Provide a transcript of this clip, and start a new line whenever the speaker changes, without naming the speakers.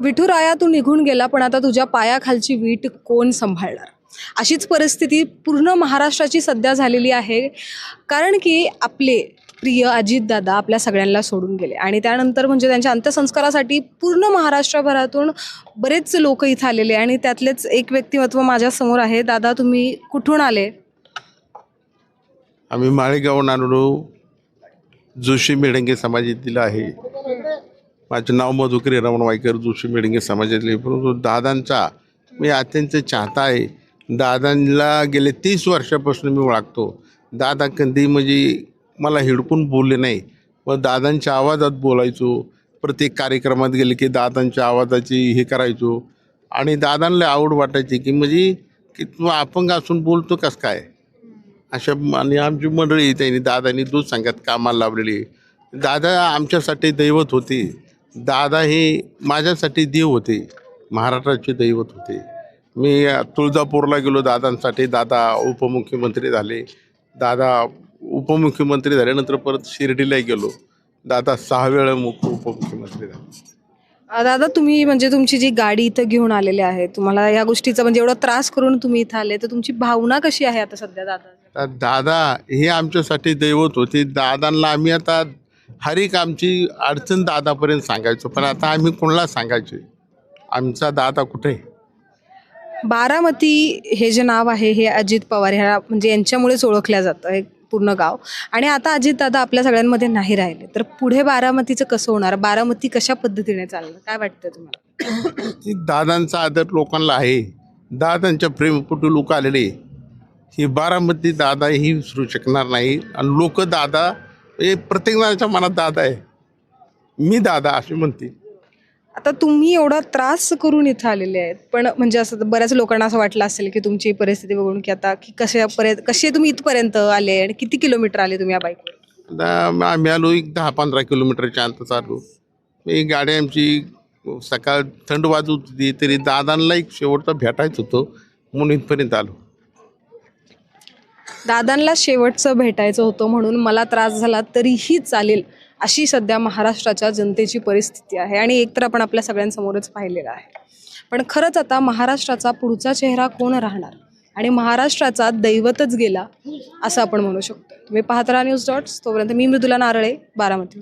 विठुराया तू निघून गेला, पण आता तुझ्या पायाखालची वीट कोण सांभाळणार? अशीच परिस्थिती पूर्ण महाराष्ट्राची सध्या झालेली आहे. कारण की आपले प्रिय अजितदादा आपल्या सगळ्यांना सोडून गेले आणि त्यानंतर म्हणजे त्यांच्या अंत्यसंस्कारासाठी पूर्ण महाराष्ट्रभरातून बरेच लोक इथं आलेले आणि त्यातलेच एक व्यक्तिमत्व माझ्यासमोर आहे. दादा, तुम्ही कुठून आले?
आम्ही माळेगावहून आलेलो, जोशी मेढंगे समाजातील आहे. माझं नाव मधुकरी रमण वायकर, जोशी मेढंगे समाजातले. परंतु दादांचा मी अत्यंत चाहता आहे. दादांना गेले 30 वर्षापासून मी ओळखतो. दादा कधी म्हणजे मला हिडकून बोलले नाही, मग दादांच्या आवाजात बोलायचो. प्रत्येक कार्यक्रमात गेले की दादांच्या आवाजाची हे करायचो आणि दादांना आवड वाटायची की म्हणजे की तू अपंग असून बोलतो कसं काय अशा. आणि आमची मंडळी त्यांनी दादांनी दूध संघात कामाला लावलेली. दादा आमच्यासाठी दैवत होते. दादा हे माझ्यासाठी देव होते, महाराष्ट्राचे दैवत होते. मी तुळजापूरला गेलो दादांसाठी. दादा उपमुख्यमंत्री झाले. दादा उपमुख्यमंत्री झाल्यानंतर परत शिर्डीला गेलो. दादा 6 वेळा उपमुख्यमंत्री झाले.
दादा, तुम्ही म्हणजे तुमची जी गाडी इथं घेऊन आलेले आहे, तुम्हाला या गोष्टीचा म्हणजे एवढा त्रास करून तुम्ही इथं आले, तर तुमची भावना कशी आहे आता सध्या दादा?
तर दादा हे आमच्यासाठी दैवत होते. दादांना आम्ही आता हर एक आमची अडचण दादापर्यंत सांगायचो, पण आता आम्ही कोणाला सांगायचे? आमचा दादा कुठे आहे?
बारामती हे जे नाव आहे हे अजित पवार ह्या म्हणजे यांच्यामुळेच ओळखल्या जातं हे पूर्ण गाव. आणि आता अजितदादा आपल्या सगळ्यांमध्ये नाही राहिले, तर पुढे बारामतीचं कसं होणार? बारामती कशा पद्धतीने चालणार, काय वाटतं तुम्हाला?
की दादांचा आदर लोकांना आहे. दादांच्या प्रेमपोटी लोक आलेले. ही बारामती दादा ही विसरू शकणार नाही. आणि लोक दादा हे प्रत्येक जणाच्या मनात दादा आहे. मी दादा असे म्हणते.
आता तुम्ही एवढा त्रास करून इथं आलेले आहेत, पण म्हणजे असं बऱ्याच लोकांना असं वाटलं असेल की तुमची परिस्थिती बघून की आता की कसे तुम्ही इथपर्यंत आले आणि किती किलोमीटर आले तुम्ही या बाईकवर?
आता आम्ही आलो एक 10-15 किलोमीटरच्या अंतर चालू. ही गाडी आमची सकाळ थंड वाजत होती, तरी दादांना एक शेवटचा भेटायचं होतं म्हणून इथपर्यंत आलो.
दादांना शेवटचं भेटायचं होतं म्हणून मला त्रास झाला तरीही चालेल, अशी सध्या महाराष्ट्राच्या जनतेची परिस्थिती आहे. आणि एक तर आपण आपल्या सगळ्यांसमोरच पाहिलेलं आहे. पण खरंच आता महाराष्ट्राचा पुढचा चेहरा कोण राहणार आणि महाराष्ट्राचा दैवतच गेला असं आपण म्हणू शकतो. तुम्ही पाहत राहा न्यूज डॉट्स. तोपर्यंत मी मृदुला नारळे, बारामती.